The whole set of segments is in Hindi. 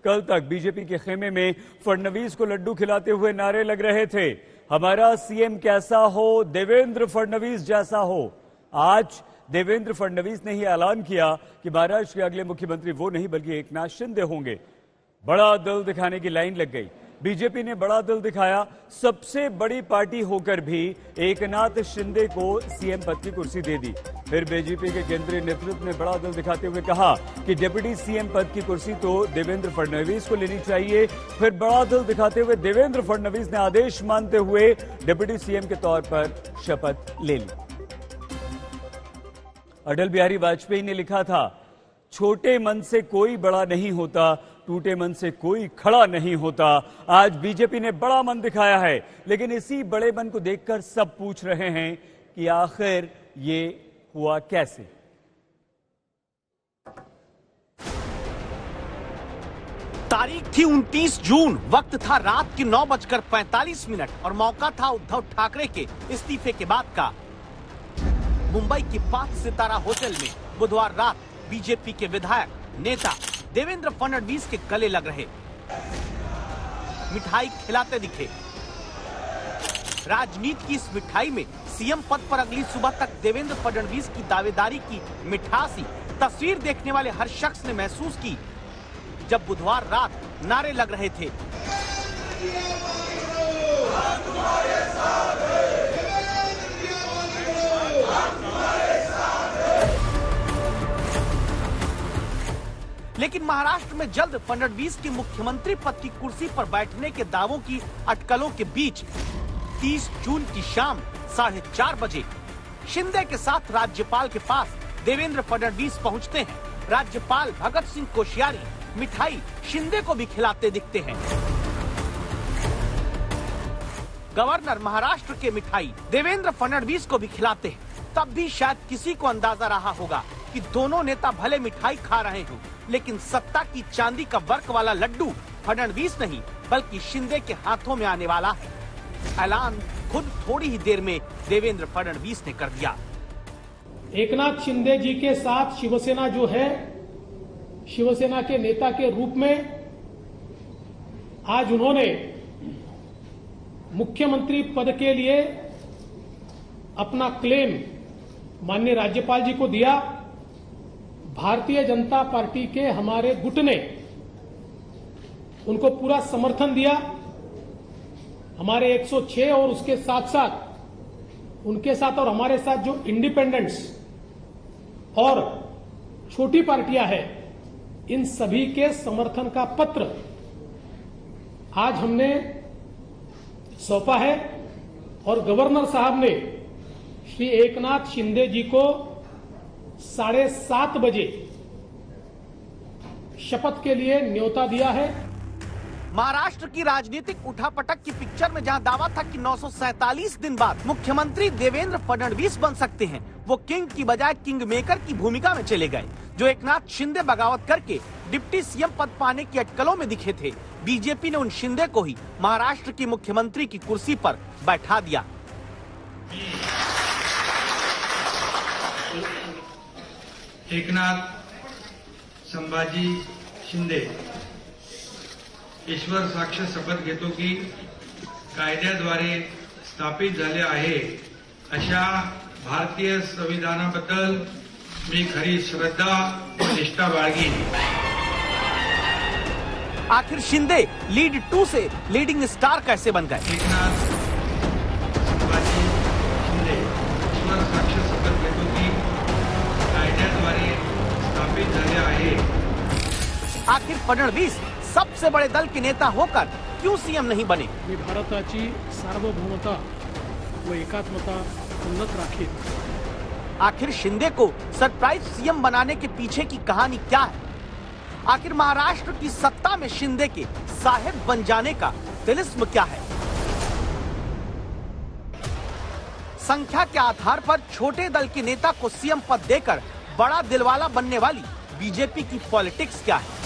कल तक बीजेपी के खेमे में फडणवीस को लड्डू खिलाते हुए नारे लग रहे थे, हमारा सीएम कैसा हो, देवेंद्र फडणवीस जैसा हो। आज देवेंद्र फडणवीस ने ही ऐलान किया कि महाराष्ट्र के अगले मुख्यमंत्री वो नहीं बल्कि एकनाथ शिंदे होंगे। बड़ा दिल दिखाने की लाइन लग गई। बीजेपी ने बड़ा दिल दिखाया। सबसे बड़ी पार्टी होकर भी एकनाथ शिंदे को सीएम पद की कुर्सी दे दी। फिर बीजेपी के केंद्रीय नेतृत्व ने बड़ा दिल दिखाते हुए कहा कि डिप्टी सीएम पद की कुर्सी तो देवेंद्र फडणवीस को लेनी चाहिए। फिर बड़ा दिल दिखाते हुए देवेंद्र फडणवीस ने आदेश मानते हुए डिप्टी सीएम के तौर पर शपथ ले ली। अटल बिहारी वाजपेयी ने लिखा था, छोटे मन से कोई बड़ा नहीं होता, टूटे मन से कोई खड़ा नहीं होता। आज बीजेपी ने बड़ा मन दिखाया है, लेकिन इसी बड़े मन को देखकर सब पूछ रहे हैं कि आखिर ये हुआ कैसे। तारीख थी 29 जून, वक्त था रात के 9:45 और मौका था उद्धव ठाकरे के इस्तीफे के बाद का। मुंबई के 5 सितारा होटल में बुधवार रात बीजेपी के विधायक नेता देवेंद्र फडणवीस के गले लग रहे, मिठाई खिलाते दिखे। राजनीति की इस मिठाई में सीएम पद पर अगली सुबह तक देवेंद्र फडणवीस की दावेदारी की मिठासी तस्वीर देखने वाले हर शख्स ने महसूस की जब बुधवार रात नारे लग रहे थे, लेकिन महाराष्ट्र में जल्द फडणवीस की मुख्यमंत्री पद की कुर्सी पर बैठने के दावों की अटकलों के बीच 30 जून की शाम 4:30 बजे शिंदे के साथ राज्यपाल के पास देवेंद्र फडणवीस पहुंचते हैं। राज्यपाल भगत सिंह कोश्यारी मिठाई शिंदे को भी खिलाते दिखते हैं। गवर्नर महाराष्ट्र के मिठाई देवेंद्र फडणवीस को भी खिलाते हैं। तब भी शायद किसी को अंदाजा रहा होगा कि दोनों नेता भले मिठाई खा रहे हों, लेकिन सत्ता की चांदी का वर्क वाला लड्डू फडणवीस नहीं बल्कि शिंदे के हाथों में आने वाला है। ऐलान खुद थोड़ी ही देर में देवेंद्र फडणवीस ने कर दिया। एकनाथ शिंदे जी के साथ शिवसेना जो है, शिवसेना के नेता के रूप में आज उन्होंने मुख्यमंत्री पद के लिए अपना क्लेम माननीय राज्यपाल जी को दिया। भारतीय जनता पार्टी के हमारे गुट ने उनको पूरा समर्थन दिया। हमारे 106 और उसके साथ साथ उनके साथ और हमारे साथ जो इंडिपेंडेंट्स और छोटी पार्टियां हैं, इन सभी के समर्थन का पत्र आज हमने सौंपा है और गवर्नर साहब ने श्री एकनाथ शिंदे जी को 7:30 बजे शपथ के लिए न्योता दिया है। महाराष्ट्र की राजनीतिक उठापटक की पिक्चर में जहां दावा था कि 947 दिन बाद मुख्यमंत्री देवेंद्र फडणवीस बन सकते हैं, वो किंग की बजाय किंग मेकर की भूमिका में चले गए। जो एकनाथ शिंदे बगावत करके डिप्टी सीएम पद पाने की अटकलों में दिखे थे, बीजेपी ने उन शिंदे को ही महाराष्ट्र की मुख्यमंत्री की कुर्सी पर बैठा दिया। एकनाथ संभाजी शिंदे ईश्वर साक्ष शपथ घेतो की कायद्याद्वारे स्थापित झाले आहे अशा भारतीय संविधानाबद्दल मी खरी श्रद्धा व निष्ठा बाळगीन। आखिर शिंदे लीड 2 से लीडिंग स्टार कैसे बन गए? एकनाथ संभाजी शिंदे ईश्वर साक्ष शपथ घेतो की कायद्याद्वारे स्थापित झाले आहे। आखिर फडणवीस सबसे बड़े दल के नेता होकर क्यों सीएम नहीं बने? मी भारताची सार्वभौमता व एकात्मता उन्नत राखील। आखिर शिंदे को सरप्राइज सीएम बनाने के पीछे की कहानी क्या है? आखिर महाराष्ट्र की सत्ता में शिंदे के साहेब बन जाने का तिलिस्म क्या है? संख्या के आधार पर छोटे दल के नेता को सीएम पद देकर बड़ा दिलवाला बनने वाली बीजेपी की पॉलिटिक्स क्या है?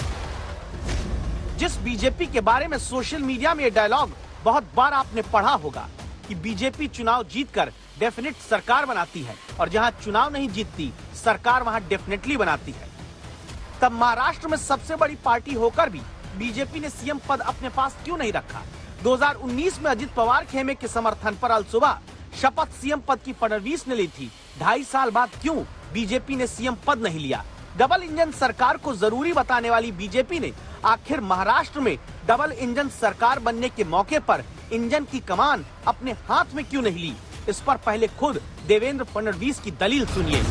जिस बीजेपी के बारे में सोशल मीडिया में ये डायलॉग बहुत बार आपने पढ़ा होगा कि बीजेपी चुनाव जीतकर डेफिनेट सरकार बनाती है और जहां चुनाव नहीं जीतती सरकार वहां डेफिनेटली बनाती है, तब महाराष्ट्र में सबसे बड़ी पार्टी होकर भी बीजेपी ने सीएम पद अपने पास क्यों नहीं रखा? 2019 में अजित पवार खेमे के समर्थन पर अलसुबह शपथ सीएम पद की फडणवीस ने ली थी। 2.5 साल बाद क्यों बीजेपी ने सीएम पद नहीं लिया? डबल इंजन सरकार को जरूरी बताने वाली बीजेपी ने आखिर महाराष्ट्र में डबल इंजन सरकार बनने के मौके पर इंजन की कमान अपने हाथ में क्यों नहीं ली? इस पर पहले खुद देवेंद्र फडणवीस की दलील सुनिए।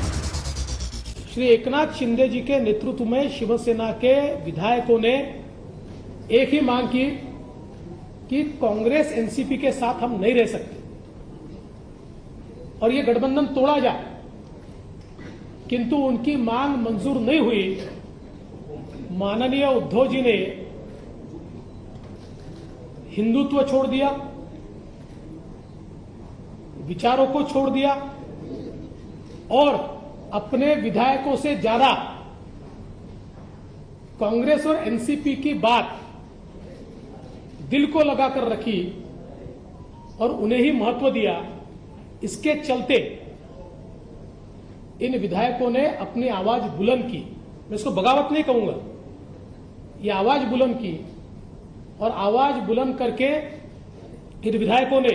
श्री एकनाथ शिंदे जी के नेतृत्व में शिवसेना के विधायकों ने एक ही मांग की कि कांग्रेस एनसीपी के साथ हम नहीं रह सकते और ये गठबंधन तोड़ा जाए, किंतु उनकी मांग मंजूर नहीं हुई। माननीय उद्धव जी ने हिंदुत्व छोड़ दिया, विचारों को छोड़ दिया और अपने विधायकों से ज्यादा कांग्रेस और एनसीपी की बात दिल को लगाकर रखी और उन्हें ही महत्व दिया। इसके चलते इन विधायकों ने अपनी आवाज बुलंद की। मैं इसको बगावत नहीं कहूंगा, ये आवाज बुलंद की और आवाज बुलंद करके इन विधायकों ने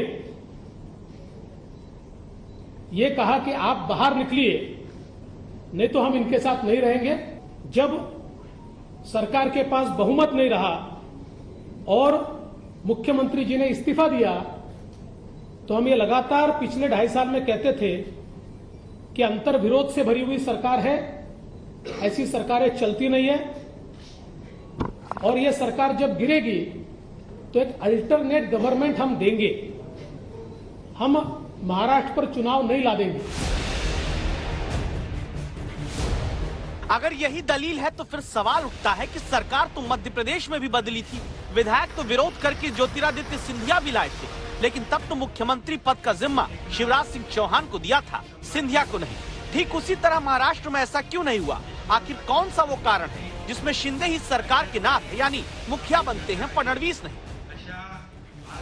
ये कहा कि आप बाहर निकलिए, नहीं तो हम इनके साथ नहीं रहेंगे। जब सरकार के पास बहुमत नहीं रहा और मुख्यमंत्री जी ने इस्तीफा दिया, तो हम ये लगातार पिछले 2.5 साल में कहते थे कि अंतर विरोध से भरी हुई सरकार है, ऐसी सरकारें चलती नहीं है और ये सरकार जब गिरेगी तो एक अल्टरनेट गवर्नमेंट हम देंगे, हम महाराष्ट्र पर चुनाव नहीं ला देंगे। अगर यही दलील है तो फिर सवाल उठता है कि सरकार तो मध्य प्रदेश में भी बदली थी, विधायक तो विरोध करके ज्योतिरादित्य सिंधिया भी लाए थे, लेकिन तब तो मुख्यमंत्री पद का जिम्मा शिवराज सिंह चौहान को दिया था, सिंधिया को नहीं। ठीक उसी तरह महाराष्ट्र में ऐसा क्यों नहीं हुआ? आखिर कौन सा वो कारण है जिसमें शिंदे ही सरकार के नाथ यानी मुखिया बनते हैं, फडणवीस नहीं?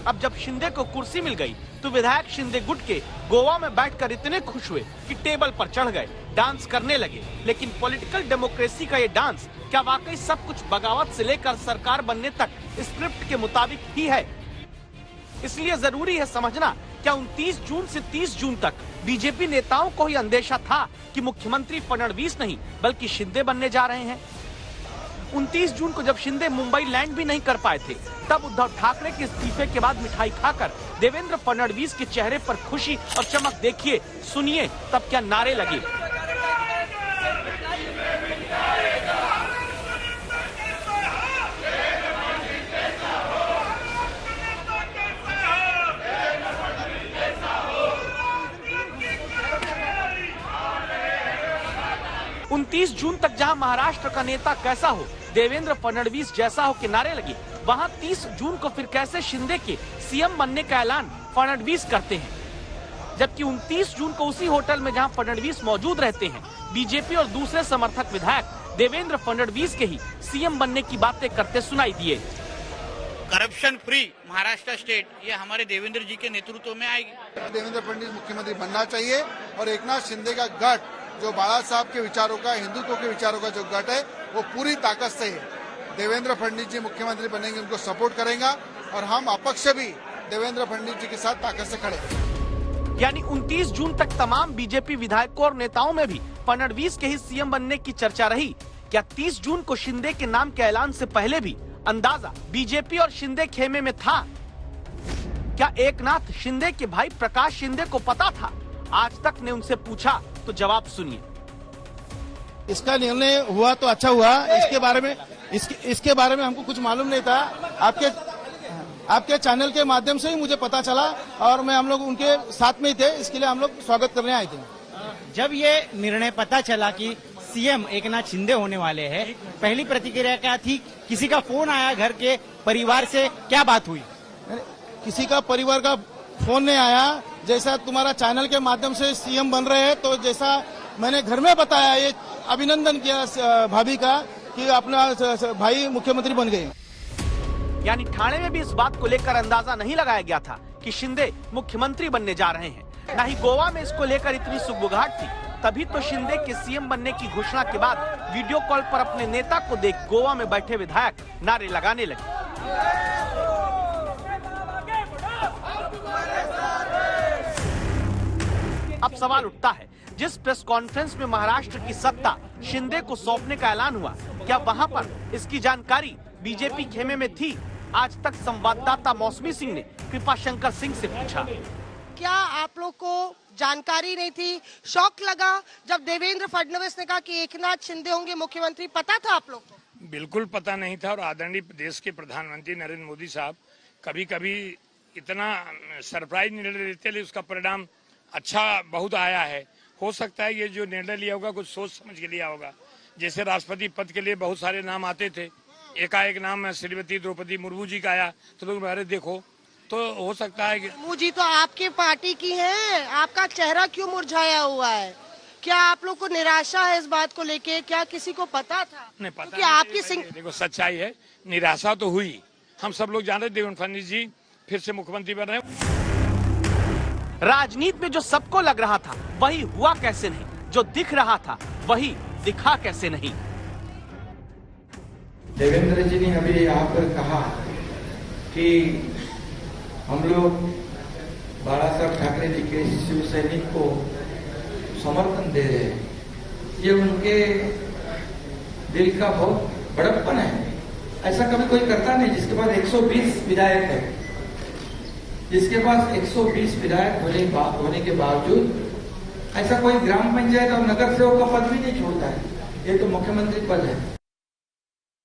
अब जब शिंदे को कुर्सी मिल गई तो विधायक शिंदे गुट के गोवा में बैठकर इतने खुश हुए कि टेबल पर चढ़ गए, डांस करने लगे। लेकिन पॉलिटिकल डेमोक्रेसी का ये डांस क्या वाकई सब कुछ बगावत से लेकर सरकार बनने तक स्क्रिप्ट के मुताबिक ही है? इसलिए जरूरी है समझना, क्या 29 जून से 30 जून तक बीजेपी नेताओं को ही अंदेशा था कि मुख्यमंत्री फडणवीस नहीं बल्कि शिंदे बनने जा रहे हैं? 29 जून को जब शिंदे मुंबई लैंड भी नहीं कर पाए थे, तब उद्धव ठाकरे के इस्तीफे के बाद मिठाई खाकर देवेंद्र फडणवीस के चेहरे पर खुशी और चमक देखिए, सुनिए तब क्या नारे लगे। उनतीस जून तक जहां महाराष्ट्र का नेता कैसा हो, देवेंद्र फडणवीस जैसा हो के नारे लगे, वहां 30 जून को फिर कैसे शिंदे के सीएम बनने का ऐलान फडणवीस करते हैं? जबकि 29 जून को उसी होटल में जहां फडणवीस मौजूद रहते हैं, बीजेपी और दूसरे समर्थक विधायक देवेंद्र फडणवीस के ही सीएम बनने की बातें करते सुनाई दिए। करप्शन फ्री महाराष्ट्र स्टेट ये हमारे देवेंद्र जी के नेतृत्व में आएगी। देवेंद्र फडणवीस मुख्यमंत्री बनना चाहिए और एकनाथ शिंदे का गठ जो बाला साहब के विचारों का, हिंदुत्व के विचारों का जो गठ है वो पूरी ताकत से है। देवेंद्र फडणवीस जी मुख्यमंत्री बनेंगे, उनको सपोर्ट करेंगे और हम अपक्ष भी देवेंद्र फडणवीस जी के साथ ताकत से खड़े हैं। यानी 29 जून तक तमाम बीजेपी विधायकों और नेताओं में भी फडणवीस के ही सीएम बनने की चर्चा रही। क्या 30 जून को शिंदे के नाम के ऐलान से पहले भी अंदाजा बीजेपी और शिंदे खेमे में था? क्या एकनाथ शिंदे के भाई प्रकाश शिंदे को पता था? आज तक ने उनसे पूछा तो जवाब सुनिए। इसका निर्णय हुआ तो अच्छा हुआ, इसके बारे में हमको कुछ मालूम नहीं था। आपके चैनल के माध्यम से ही मुझे पता चला और हम लोग उनके साथ में ही थे, इसके लिए हम लोग स्वागत करने आए थे। जब ये निर्णय पता चला कि सीएम एकनाथ शिंदे होने वाले हैं, पहली प्रतिक्रिया क्या थी? किसी का फोन आया घर के परिवार से, क्या बात हुई? किसी का परिवार का फोन नहीं आया। जैसा तुम्हारा चैनल के माध्यम से सीएम बन रहे हैं, तो जैसा मैंने घर में बताया, ये अभिनंदन किया भाभी का कि अपना भाई मुख्यमंत्री बन गए। यानी ठाणे में भी इस बात को लेकर अंदाजा नहीं लगाया गया था कि शिंदे मुख्यमंत्री बनने जा रहे हैं। न ही गोवा में इसको लेकर इतनी सुगबुगाहट थी। तभी तो शिंदे के सीएम बनने की घोषणा के बाद वीडियो कॉल पर अपने नेता को देख गोवा में बैठे विधायक नारे लगाने लगे। अब सवाल उठता है, जिस प्रेस कॉन्फ्रेंस में महाराष्ट्र की सत्ता शिंदे को सौंपने का ऐलान हुआ, क्या वहां पर इसकी जानकारी बीजेपी खेमे में थी? आज तक संवाददाता मौसमी सिंह ने कृपाशंकर सिंह से पूछा। क्या आप लोग को जानकारी नहीं थी? शौक लगा जब देवेंद्र फडणवीस ने कहा कि एकनाथ शिंदे होंगे मुख्यमंत्री, पता था आप लोग को? बिल्कुल पता नहीं था। और आदरणीय देश के प्रधानमंत्री नरेंद्र मोदी साहब कभी कभी इतना सरप्राइज निर्णय लेते हैं, उसका परिणाम अच्छा बहुत आया है। हो सकता है ये जो निर्णय लिया होगा कुछ सोच समझ के लिया होगा। जैसे राष्ट्रपति पद के लिए बहुत सारे नाम आते थे, एकाएक नाम श्रीमती द्रौपदी मुर्मू जी का आया तो लोग अरे देखो, तो हो सकता है कि मुर्मू जी तो आपके पार्टी की हैं, आपका चेहरा क्यों मुरझाया हुआ है? क्या आप लोग को निराशा है इस बात को लेके? क्या किसी को पता था? नहीं पता क्योंकि आपकी देखो सच्चाई है, निराशा तो हुई। हम सब लोग जान रहे देवेंद्र फडणवीस जी फिर से मुख्यमंत्री बन रहे हैं। राजनीति में जो सबको लग रहा था वही हुआ कैसे नहीं, जो दिख रहा था वही दिखा कैसे नहीं। देवेंद्र जी ने अभी यहाँ पर कहा कि हम लोग बाला साहब ठाकरे जी के शिव सैनिक को समर्थन दे रहे हैं। ये उनके दिल का बहुत बड़प्पन है। ऐसा कभी कोई करता नहीं जिसके पास 120 विधायक है, जिसके पास 120 विधायक होने के बावजूद ऐसा कोई ग्राम पंचायत और नगर सेवक का पद भी नहीं छोड़ता है। ये तो मुख्यमंत्री पद है।